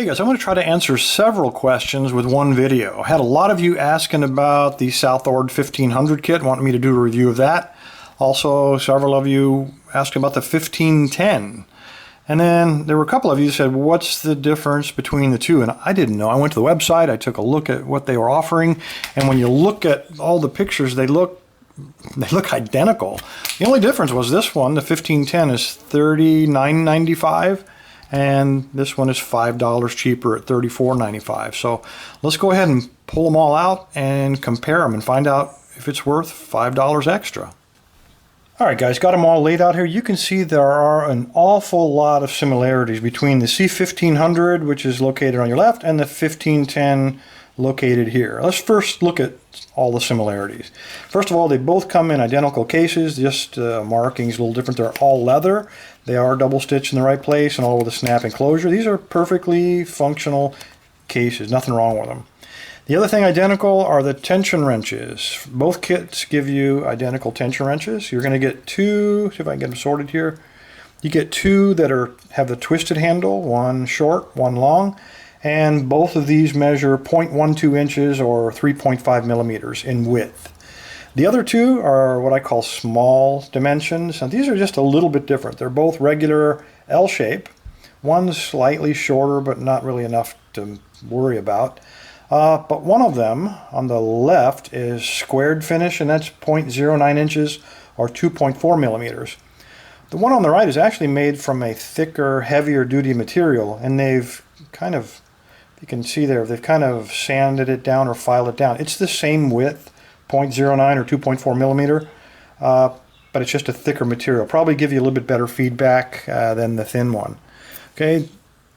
Okay guys, I'm going to try to answer several questions with one video. I had a lot of you asking about the SouthOrd 1500 kit, wanting me to do a review of that. Also, several of you asked about the 1510. And then there were a couple of you who said, what's the difference between the two? And I didn't know. I went to the website, I took a look at what they were offering, and when you look at all the pictures, they look identical. The only difference was this one, the 1510, is $39.95, and this one is $5 cheaper at $34.95. So let's go ahead and pull them all out and compare them and find out if it's worth $5 extra. Alright guys, got them all laid out here. You can see there are an awful lot of similarities between the C1500, which is located on your left, and the 1510 located here. Let's first look at all the similarities. First of all, they both come in identical cases, just markings a little different. They're all leather. They are double stitched in the right place and all with a snap enclosure. These are perfectly functional cases, nothing wrong with them. The other thing identical are the tension wrenches. Both kits give you identical tension wrenches. You're going to get two, see if I can get them sorted here. You get two that have the twisted handle, one short, one long, and both of these measure 0.12 inches or 3.5 millimeters in width. The other two are what I call small dimensions, and these are just a little bit different. They're both regular L shape. One's slightly shorter, but not really enough to worry about. But one of them on the left is squared finish, and that's 0.09 inches or 2.4 millimeters. The one on the right is actually made from a thicker, heavier duty material, and they've kind of, you can see there, they've kind of sanded it down or filed it down. It's the same width, 0.09 or 2.4 millimeter, but it's just a thicker material. Probably give you a little bit better feedback than the thin one. Okay.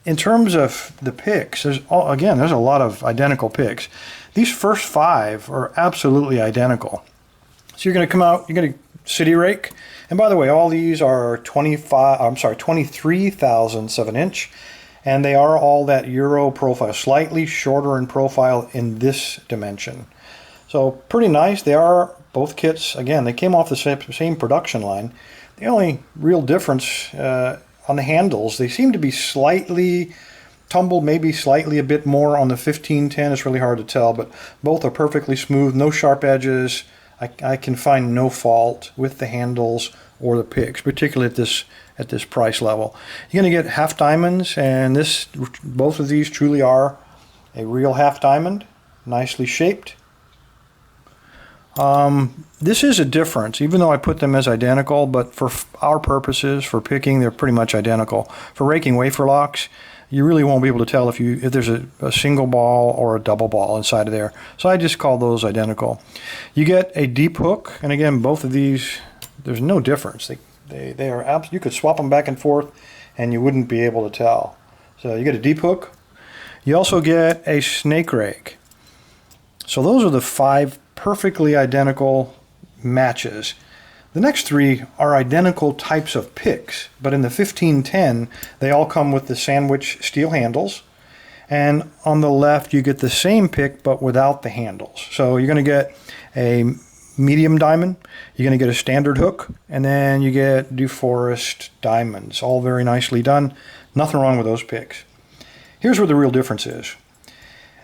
In terms of the picks, there's a lot of identical picks. These first five are absolutely identical. So you're going to come out, you're going to city rake, and by the way, all these are 23 thousandths of an inch, and they are all that Euro profile, slightly shorter in profile in this dimension. So pretty nice. They are both kits. Again, they came off the same production line. The only real difference on the handles, they seem to be slightly tumbled, maybe slightly a bit more on the 1510. It's really hard to tell, but both are perfectly smooth, no sharp edges. I can find no fault with the handles or the picks, particularly at this price level. You're going to get half diamonds, and both of these truly are a real half diamond, nicely shaped. This is a difference, even though I put them as identical, but for our purposes, for picking, they're pretty much identical. For raking wafer locks, you really won't be able to tell if there's a single ball or a double ball inside of there. So I just call those identical. You get a deep hook, and again, both of these, there's no difference. They are you could swap them back and forth, and you wouldn't be able to tell. So you get a deep hook. You also get a snake rake. So those are the five perfectly identical matches. The next three are identical types of picks, but in the 1510 they all come with the sandwich steel handles, and on the left you get the same pick but without the handles. So you're going to get a medium diamond, you're going to get a standard hook, and then you get deforest diamonds, all very nicely done. Nothing wrong with those picks. Here's where the real difference is.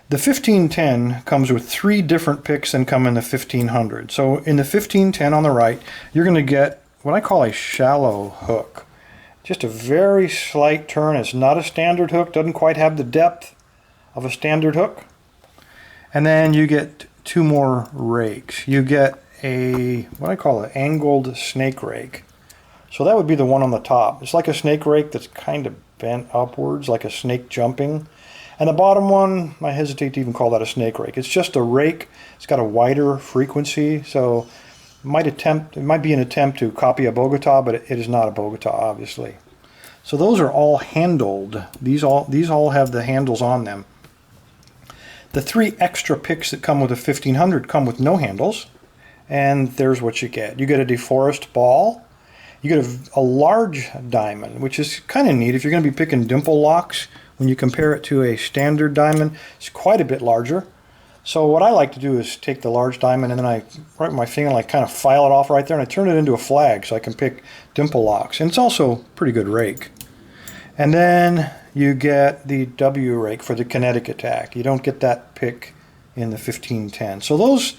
The 1510 comes with three different picks than come in the 1500. So in the 1510 on the right, you're going to get what I call a shallow hook. Just a very slight turn. It's not a standard hook, doesn't quite have the depth of a standard hook. And then you get two more rakes. You get what I call an angled snake rake. So that would be the one on the top. It's like a snake rake that's kind of bent upwards, like a snake jumping. And the bottom one, I hesitate to even call that a snake rake. It's just a rake. It's got a wider frequency, so it might be an attempt to copy a Bogota, but it is not a Bogota, obviously. So those are all handled. These all have the handles on them. The three extra picks that come with a 1500 come with no handles, and there's what you get. You get a deforest ball. You get a large diamond, which is kind of neat if you're going to be picking dimple locks. When you compare it to a standard diamond, it's quite a bit larger. So what I like to do is take the large diamond, and then I, right with my finger, like kind of file it off right there, and I turn it into a flag so I can pick dimple locks. And it's also a pretty good rake. And then you get the W rake for the kinetic attack. You don't get that pick in the 1510. So those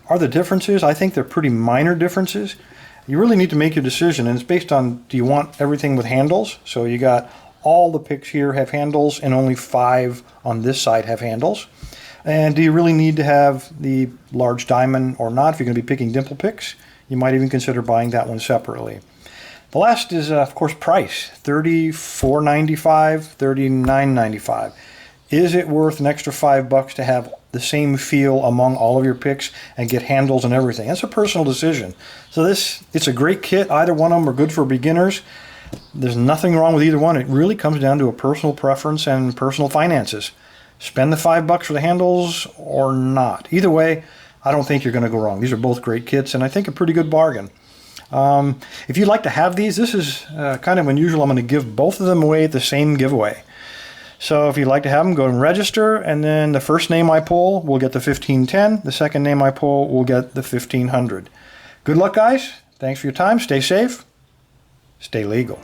are the differences. I think they're pretty minor differences. You really need to make your decision, and it's based on, do you want everything with handles? So you got all the picks here have handles and only 5 on this side have handles. And do you really need to have the large diamond or not? If you're going to be picking dimple picks, you might even consider buying that one separately. The last is, of course, price. $34.95, $39.95. Is it worth an extra $5 to have the same feel among all of your picks and get handles and everything? That's a personal decision. So it's a great kit. Either one of them are good for beginners. There's nothing wrong with either one. It really comes down to a personal preference and personal finances. Spend the $5 for the handles or not. Either way, I don't think you're going to go wrong. These are both great kits, and I think a pretty good bargain. If you'd like to have these, this is kind of unusual. I'm going to give both of them away at the same giveaway. So if you'd like to have them, go and register, and then the first name I pull will get the 1510. The second name I pull will get the 1500. Good luck, guys. Thanks for your time. Stay safe. Stay legal.